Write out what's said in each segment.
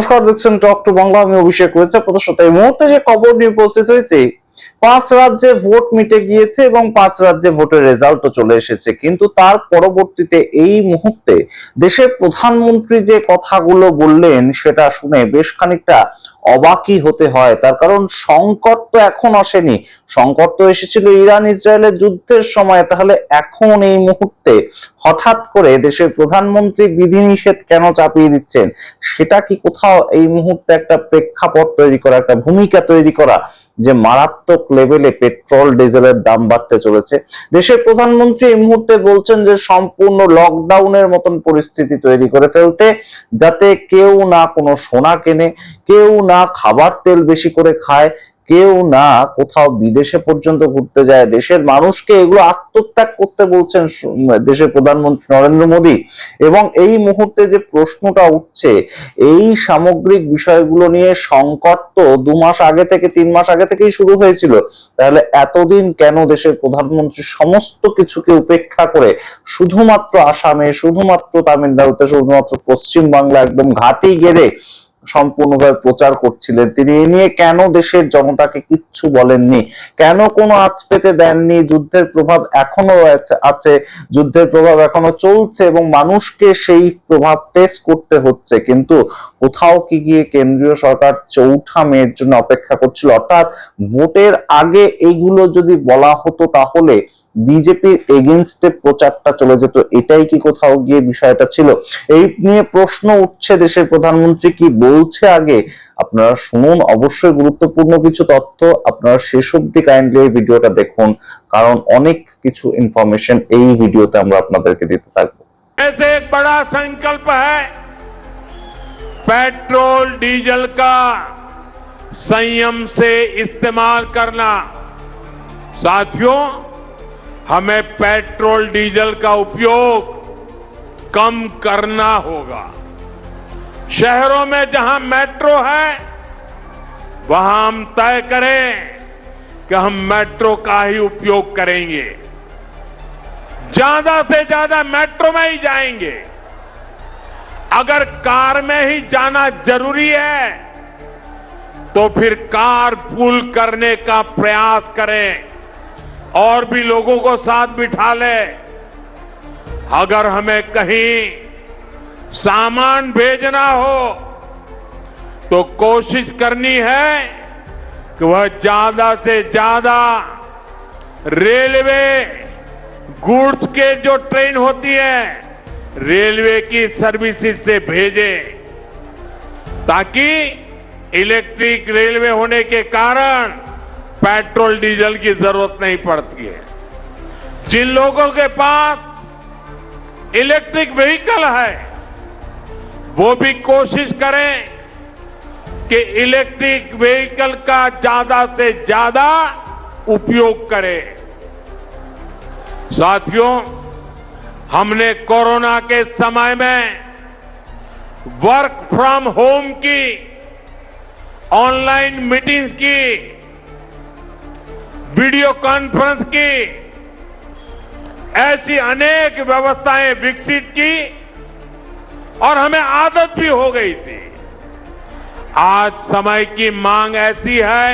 নমস্কার, দেখছেন talk to Bangla. আমি অভিষেক রয়েছে আপনাদের সাথে। এই মুহূর্তে যে খবর নিয়ে উপস্থিত হয়েছে, 5 রাজ্যে ভোট মিটে গিয়েছে এবং 5 রাজ্যে ভোটের রেজাল্টও চলে এসেছে। কিন্তু তার পরবর্তীতে এই মুহূর্তে দেশের প্রধানমন্ত্রী যে কথাগুলো বললেন সেটা শুনে বেশ খানিকটা অবাকই হতে হয়। তার কারণ সংকট তো এখন আসেনি, সংকট তো এসেছিল ইরান ইসরায়েলের যুদ্ধের সময়। তাহলে এখন এই মুহূর্তে হঠাৎ করে দেশের প্রধানমন্ত্রী বিধিনিষেধ কেন চাপিয়ে দিচ্ছেন? সেটা কি কোথাও এই মুহূর্তে একটা প্রেক্ষাপট তৈরি করা, একটা ভূমিকা তৈরি করা যে মারাত্মক লেভেলে পেট্রোল ডিজেলের দাম বাড়তে চলেছে? দেশের প্রধানমন্ত্রী এই মুহূর্তে বলছেন যে সম্পূর্ণ লকডাউনের মতন পরিস্থিতি তৈরি করে ফেলতে, যাতে কেউ না কোনো সোনা কেনে, কেউ না খাবার তেল বেশি করে খায়, কেউ না কোথাও বিদেশে পর্যন্ত ঘুরতে যায়। দেশের মানুষকে এগুলো আত্মত্যাগ করতে বলছেন দেশের প্রধানমন্ত্রী নরেন্দ্র মোদী। এবং এই মুহূর্তে যে প্রশ্নটা উঠছে, এই সামগ্রিক বিষয়গুলো নিয়ে সংকট তো 2 মাস আগে থেকে 3 মাস আগে থেকেই শুরু হয়েছিল। তাহলে এতদিন কেন দেশের প্রধানমন্ত্রী সমস্ত কিছুকে উপেক্ষা করে শুধুমাত্র আসামে, শুধুমাত্র তামিলনাড়ুতে, শুধুমাত্র পশ্চিম বাংলা একদম ঘাঁটি গেড়ে সম্পূর্ণভাবে প্রচার করছিলেন? তিনি এ নিয়ে কেন দেশের জনতাকে কিচ্ছু বলেননি? কেন কোনো আঁচ পেতে দেননি? যুদ্ধের প্রভাব এখনো আছে, যুদ্ধের প্রভাব এখনো চলছে এবং মানুষকে সেই প্রভাব ফেস করতে হচ্ছে। কিন্তু কোথাও কি গিয়ে কেন্দ্রীয় সরকার 4 মের জন্য অপেক্ষা করছিল? অর্থাৎ ভোটের আগে এইগুলো যদি বলা হতো তাহলে বিজেপির এগেইনস্টে প্রচারটা চলে যেত। এটাই কি কোথাও গিয়ে বিষয়টা ছিল? এই নিয়ে প্রশ্ন উঠছে। দেশের প্রধানমন্ত্রী কি বলছে আগে আপনারা শুনুন। অবশ্যই গুরুত্বপূর্ণ কিছু তথ্য, আপনারা শেষ অবধি কাইন্ডলি এই ভিডিওটা দেখুন, কারণ অনেক কিছু ইনফরমেশন এই ভিডিওতে আমরা আপনাদেরকে দিতে থাকবো। ऐसे एक बड़ा संकल्प है पेट्रोल डीजल का संयम से इस्तेमाल करना। साथियों, हमें पेट्रोल डीजल का उपयोग कम करना होगा। शहरों में जहां मेट्रो है वहां हम तय करें कि हम मेट्रो का ही उपयोग करेंगे, ज्यादा से ज्यादा मेट्रो में ही जाएंगे। अगर कार में ही जाना जरूरी है तो फिर कार पूल करने का प्रयास करें और भी लोगों को साथ बिठा ले। अगर हमें कहीं सामान भेजना हो तो कोशिश करनी है कि वह ज्यादा से ज्यादा रेलवे गुड्स के जो ट्रेन होती है रेलवे की सर्विसेज से भेजे, ताकि इलेक्ट्रिक रेलवे होने के कारण पेट्रोल डीजल की जरूरत नहीं पड़ती है। जिन लोगों के पास इलेक्ट्रिक व्हीकल है वो भी कोशिश करें कि इलेक्ट्रिक व्हीकल का ज्यादा से ज्यादा उपयोग करें। साथियों, हमने कोरोना के समय में वर्क फ्रॉम होम की, ऑनलाइन मीटिंग्स की, वीडियो कॉन्फ्रेंस की, ऐसी अनेक व्यवस्थाएं विकसित की और हमें आदत भी हो गई थी। आज समय की मांग ऐसी है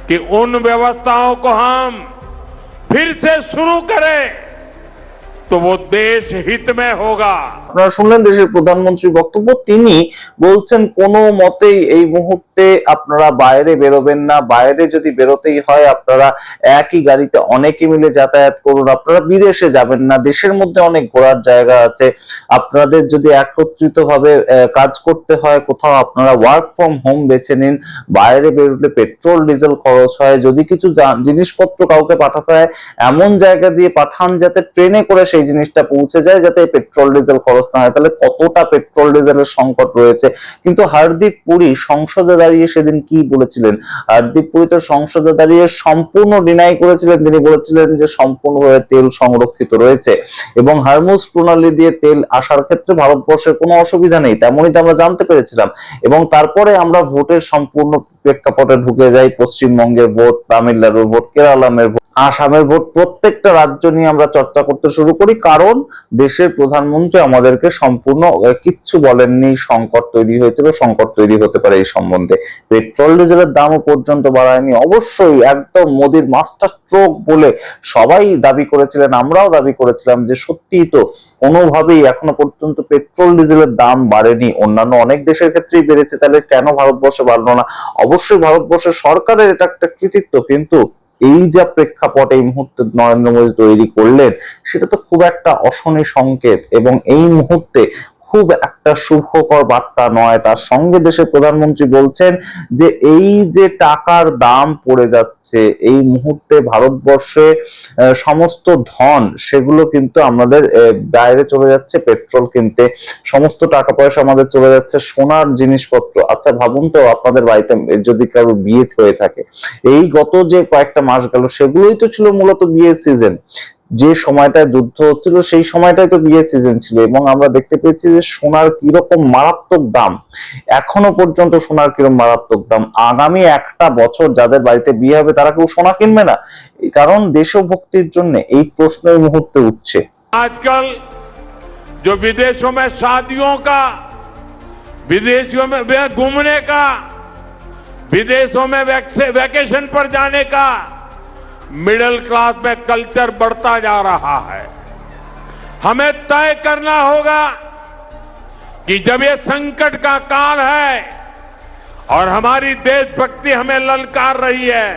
कि उन व्यवस्थाओं को हम फिर से शुरू करें तो वो देश हित में होगा। আপনারা শুনলেন দেশের প্রধানমন্ত্রীর বক্তব্য। তিনি বলছেন কোনো মতেই এই মুহূর্তে আপনারা বাইরে বেরোবেন না। বাইরে যদি বেরোতেই হয় আপনারা একই গাড়িতে অনেকে মিলে যাতায়াত করুন। আপনারা বিদেশে যাবেন না, দেশের মধ্যে অনেক ঘোরার জায়গা আছে। আপনাদের যদি একত্রিত ভাবে কাজ করতে হয় কোথাও, আপনারা ওয়ার্ক ফ্রম হোম বেছে নিন। বাইরে বেরোলে পেট্রোল ডিজেল খরচ হয়। যদি কিছু জিনিসপত্র কাউকে পাঠাতে হয় এমন জায়গা দিয়ে পাঠান যাতে ট্রেনে করে সেই জিনিসটা পৌঁছে যায়, যাতে পেট্রোল ডিজেল খরচ না হয়। তাহলে কতটা পেট্রোল ডিজেলের সংকট রয়েছে। কিন্তু হরদীপ পুরী সংসদে দাঁড়িয়ে সেদিন কি বলেছিলেন? হরদীপ পুরী তো সংসদে দাঁড়িয়ে সম্পূর্ণ ডিনাই করেছিলেন। তিনি বলেছিলেন যে সম্পূর্ণভাবে তেল সংরক্ষিত রয়েছে এবং হরমুজ প্রণালী দিয়ে তেল আসার ক্ষেত্রে ভারতবর্ষের কোনো অসুবিধা নেই। তেমনই তো আমরা জানতে পেরেছিলাম। এবং তারপরে আমরা ভোটের সম্পূর্ণ প্রেক্ষাপটে ঢুকে যাই। পশ্চিমবঙ্গের ভোট, তামিলনাড়ুর ভোট, কেরালামের ভোট, আসামের ভোট, প্রত্যেকটা রাজ্য নিয়ে আমরা চর্চা করতে শুরু করি, কারণ দেশের প্রধানমন্ত্রী আমাদের আমাদেরকে সম্পূর্ণ কিচ্ছু বলেননি, সংকট তৈরি হয়েছে বা সংকট তৈরি হতে পারে এই সম্বন্ধে। পেট্রোল ডিজেলের দামও পর্যন্ত বাড়ায়নি। অবশ্যই একদম মোদির মাস্টার স্ট্রোক বলে সবাই দাবি করেছিলেন, আমরাও দাবি করেছিলাম যে সত্যিই তো কোনোভাবেই এখনো পর্যন্ত পেট্রোল ডিজেলের দাম বাড়েনি। অন্যান্য অনেক দেশের ক্ষেত্রেই বেড়েছে, তাহলে কেন ভারতবর্ষে বাড়লো না? অবশ্যই ভারতবর্ষের সরকারের এটা একটা কৃতিত্ব, কিন্তু এই যা প্রেক্ষাপট এই মুহূর্তে নরেন্দ্র মোদী তৈরি করলেন সেটা তো খুব একটা অশনি সংকেত, এবং এই মুহূর্তে খুব একটা শুভকর বার্তা নয়। তার সঙ্গে দেশের প্রধানমন্ত্রী বলছেন যে এই যে টাকার দাম পড়ে যাচ্ছে এই মুহূর্তে ভারতবর্ষে সমস্ত ধন সেগুলো কিন্তু আমাদের বাইরে চলে যাচ্ছে পেট্রোল কিনতে, সমস্ত টাকা পয়সা আমাদের চলে যাচ্ছে সোনার জিনিসপত্র। আচ্ছা ভাবুন তো, আপনাদের বাড়িতে যদি কারো বিয়ে হয়ে থাকে, এই গত যে কয়েকটা মাস গেল সেগুলোই তো ছিল মূলত বিয়ের সিজন। যে সময়টায় যুদ্ধ হচ্ছিল সেই সময়টাই তো বিয়ের সিজন ছিল, এবং আমরা দেখতে পেয়েছি যে সোনার কিরকম মারাত্মক দাম। এখনো পর্যন্ত সোনার কিরকম মারাত্মক দাম। আগামী একটা বছর যাদের বাড়িতে বিয়ে হবে তারা কেউ সোনা কিনবে না, কারণ দেশভক্তির জন্য এই প্রশ্ন এই মুহূর্তে উঠছে। आजकल जो विदेशों में शादियों का, विदेशों में घूमने का, विदेशों में वैकेशन पर जाने का मिडिल क्लास में कल्चर बढ़ता जा रहा है। हमें तय करना होगा कि जब ये संकट का काल है और हमारी देशभक्ति हमें ललकार रही है,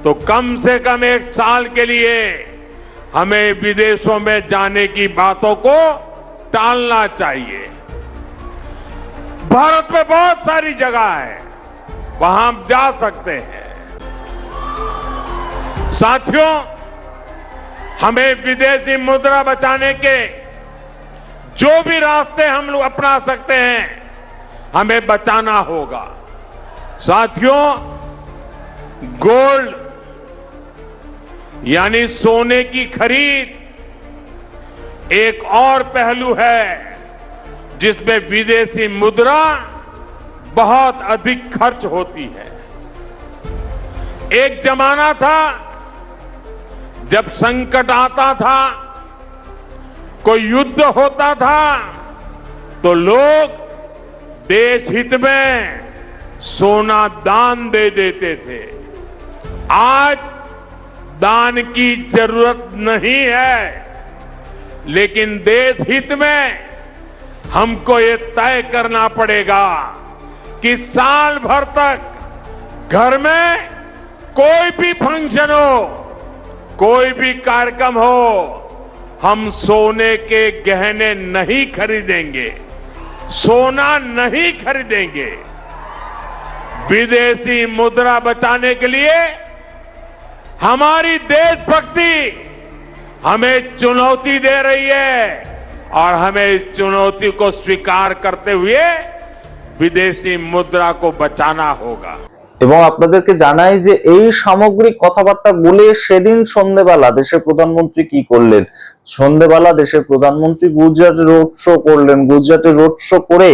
तो कम से कम एक साल के लिए हमें विदेशों में जाने की बातों को टालना चाहिए। भारत में बहुत सारी जगह है, वहां हम जा सकते हैं। साथियों, हमें विदेशी मुद्रा बचाने के जो भी रास्ते हम लोग अपना सकते हैं हमें बचाना होगा। साथियों, गोल्ड यानी सोने की खरीद एक और पहलू है जिसमें विदेशी मुद्रा बहुत अधिक खर्च होती है। एक जमाना था जब संकट आता था, कोई युद्ध होता था, तो लोग देश हित में सोना दान दे देते थे। आज दान की जरूरत नहीं है, लेकिन देश हित में हमको ये तय करना पड़ेगा कि साल भर तक घर में कोई भी फंक्शन हो, कोई भी कार्यक्रम हो, हम सोने के गहने नहीं खरीदेंगे, सोना नहीं खरीदेंगे। विदेशी मुद्रा बचाने के लिए हमारी देशभक्ति हमें चुनौती दे रही है और हमें इस चुनौती को स्वीकार करते हुए विदेशी मुद्रा को बचाना होगा। এবং আপনাদেরকে জানাই যে এই সামগ্রিক কথাবার্তা বলে সেদিন সন্ধ্যেবেলা দেশের প্রধানমন্ত্রী কি করলেন। সন্ধ্যেবেলা দেশের প্রধানমন্ত্রী গুজরাটে রোড শো করলেন। গুজরাটে রোড শো করে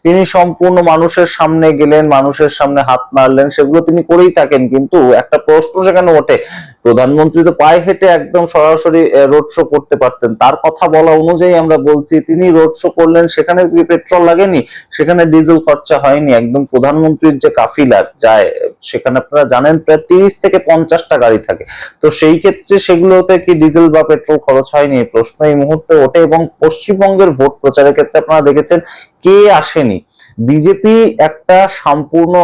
তিনি সম্পূর্ণ মানুষের সামনে গেলেন, মানুষের সামনে হাত নাড়লেন, সেগুলো তিনি করেই থাকেন। কিন্তু একটা প্রশ্ন সেখানে ওঠে, প্রধানমন্ত্রী তো পায়ে হেঁটে একদম সরাসরি রোড শো করতে পারতেন। তার কথা বলা অনুযায়ী আমরা বলছি, তিনি রোড শো করলেন, সেখানে পেট্রোল লাগেনি, সেখানে ডিজেল খরচা হয়নি। একদম প্রধানমন্ত্রীর যে কাফিলা যায় সেখানে আপনারা জানেন প্রায় 30 থেকে 50টা গাড়ি থাকে, তো সেই ক্ষেত্রে সেগুলোতে কি ডিজেল বা পেট্রোল খরচ হয়নি? প্রশ্ন এই মুহূর্তে ওঠে। এবং পশ্চিমবঙ্গের ভোট প্রচারের ক্ষেত্রে আপনারা দেখেছেন কে আসেনি। বিজেপি একটা সম্পূর্ণ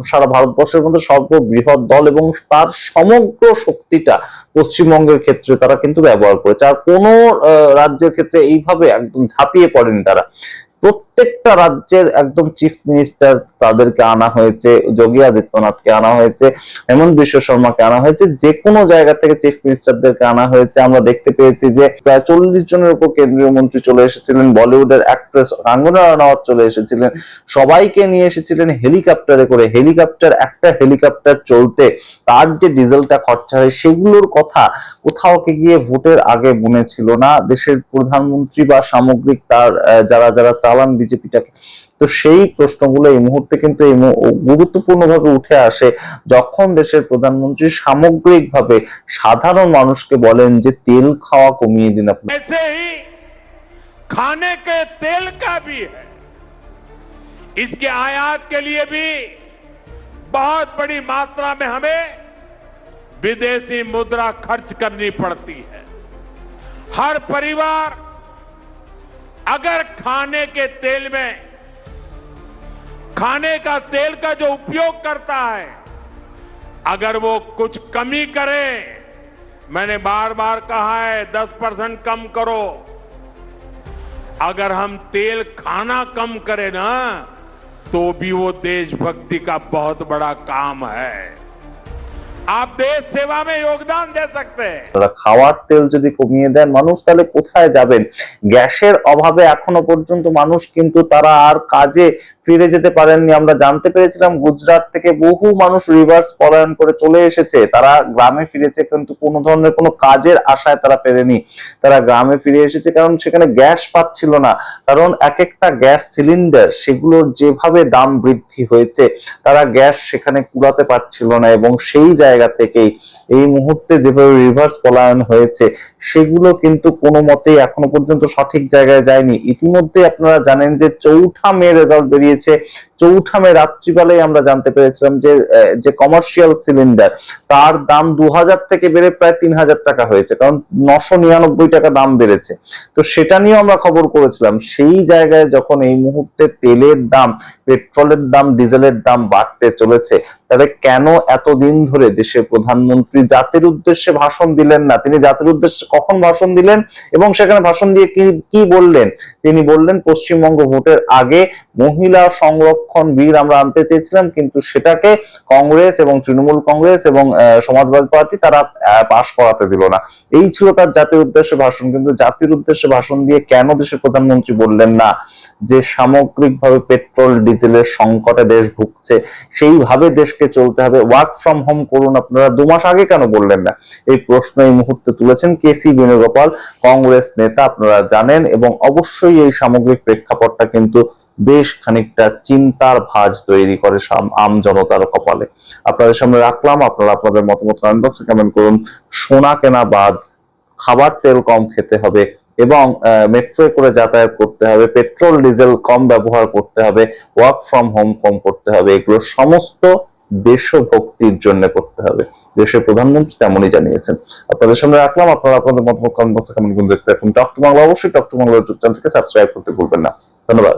সারা ভারতবর্ষের মধ্যে সর্ববৃহৎ দল, এবং তার সমগ্র শক্তিটা পশ্চিমবঙ্গের ক্ষেত্রে তারা কিন্তু ব্যবহার করেছে। আর কোন রাজ্যের ক্ষেত্রে এইভাবে একদম ঝাঁপিয়ে পড়েনি তারা। প্রত্যেকটা রাজ্যের একদম চিফ মিনিস্টার তাদেরকে আনা হয়েছে, যোগী আদিত্যনাথকে আনা হয়েছে, হেমন্ত বিশ্ব শর্মাকে আনা হয়েছে, যে কোনো জায়গা থেকে চিফ মিনিস্টারদেরকে আনা হয়েছে। আমরা দেখতে পেয়েছি যে প্রায় 40 জনের উপর কেন্দ্রীয় মন্ত্রী চলে এসেছিলেন, বলিউডের অ্যাক্ট্রেস কাঙ্গনা রানাওয়াত চলে এসেছিলেন, সবাইকে নিয়ে এসেছিলেন হেলিকপ্টারে করে। একটা হেলিকপ্টার চলতে তার যে ডিজেলটা খরচা হয় সেগুলোর কথা কোথাও গিয়ে ভোটের আগে মনে ছিল না দেশের প্রধানমন্ত্রী বা সামগ্রিক তার যারা চালান বিজেপিটাকে। তো সেই প্রশ্নগুলো এই মুহূর্তে কিন্তু গুরুত্বপূর্ণভাবে উঠে আসে যখন দেশের প্রধানমন্ত্রী खाने के तेल का भी है। इसके आयात के लिए भी बहुत बड़ी मात्रा में हमें विदेशी मुद्रा खर्च करनी पड़ती है। हर परिवार अगर खाने के तेल में खाने का तेल का जो उपयोग करता है, अगर वो कुछ कमी करे, मैंने बार बार कहा है 10% कम करो। अगर हम तेल खाना कम करें ना, तो भी वो देशभक्ति का बहुत बड़ा काम है। आप देश सेवा में योगदान दे सकते हैं। খাওয়ার তেল যদি কমিয়ে দেন মানুষ, তাহলে কোথায় যাবেন? গ্যাসের অভাবে এখনো পর্যন্ত মানুষ কিন্তু তারা আর কাজে ফিরে যেতে পারেননি। আমরা জানতে পেরেছিলাম গুজরাট থেকে বহু মানুষ রিভার্স পলায়ন করে চলে এসেছে, তারা গ্রামে ফিরেছে, কিন্তু কোনো ধরনের কোনো কাজের আশায় তারা ফেরেনি। তারা গ্রামে ফিরে এসেছে কারণ সেখানে গ্যাস পাচ্ছিল না, কারণ এক একটা গ্যাস সিলিন্ডার সেগুলোর যেভাবে দাম বৃদ্ধি হয়েছে, তারা গ্যাস সেখানে কুলাতে পারছিল না। এবং সেই জায়গা থেকেই এই মুহূর্তে যেভাবে রিভার্স পলায়ন হয়েছে, সেগুলো কিন্তু কোনো মতেই এখনো পর্যন্ত সঠিক জায়গায় যায়নি। ইতিমধ্যে আপনারা জানেন যে 4 মে রেজাল্ট বেরিয়েছে। 4 মে রাত্রিবেলায় আমরা জানতে পেরেছিলাম যে কমার্শিয়াল সিলিন্ডার, তার দাম 2000 থেকে বেড়ে প্রায় 3000 টাকা হয়েছে, কারণ 999 টাকা দাম বেড়েছে। তো সেটা নিয়ে আমরা খবর করেছিলাম। সেই জায়গায় যখন এই মুহূর্তে তেলের দাম, পেট্রোলের দাম, ডিজেলের দাম বাড়তে চলেছে, তাহলে কেন এতদিন ধরে দেশের প্রধানমন্ত্রী জাতির উদ্দেশ্যে ভাষণ দিলেন না? তিনি জাতির উদ্দেশ্যে কখন ভাষণ দিলেন এবং সেখানে ভাষণ দিয়ে কি বললেন? তিনি বললেন পশ্চিমবঙ্গ ভোটের আগে মহিলা সংরক্ষণ বিল আমরা আনতে চেয়েছিলাম, কিন্তু সেটাকে কংগ্রেস এবং তৃণমূল কংগ্রেস এবং সমাজবাদী পার্টি তারা পাশ করাতে দিল না। এই ছিল তার জাতির উদ্দেশ্যে ভাষণ। কিন্তু জাতির উদ্দেশ্যে ভাষণ দিয়ে কেন দেশের প্রধানমন্ত্রী বললেন না যে সামগ্রিকভাবে পেট্রোল ডিজেলের সংকটে দেশ ভুগছে, সেইভাবে দেশকে চলতে হবে, ওয়ার্ক ফ্রম হোম করুন? আপনারা 2 মাস আগে কেন বললেন না? এই প্রশ্ন এই মুহূর্তে তুলেছেন কেসি বেণুগোপাল, কংগ্রেস নেতা, আপনারা জানেন। এবং অবশ্যই এই সামগ্রিক প্রেক্ষাপটটা কিন্তু বেশ খানিকটা চিন্তার ভাঁজ তৈরি করে আম জনতার কপালে। আপনাদের সামনে রাখলাম, আপনারা আপনাদের মতামত কমেন্ট বক্সে কমেন্ট করুন। সোনা কেনা বাদ, খাবার তেল কম খেতে হবে এবং মেট্রো করে যাতায়াত করতে হবে, পেট্রোল ডিজেল কম ব্যবহার করতে হবে, ওয়ার্ক ফ্রম হোম কম করতে হবে, এগুলো সমস্ত দেশভক্তির জন্য করতে হবে। দেশের প্রধানমন্ত্রী তেমনই জানিয়েছেন। আপনাদের সামনে রাখলাম, আপনারা আপনাদের মতামত কমেন্ট বক্সে কমেন্ট করুন। দেখতে থাকুন টক টু বাংলা। অবশ্যই টক টু বাংলা ইউটিউব চ্যানেলকে সাবস্ক্রাইব করতে ভুলবেন না। ধন্যবাদ।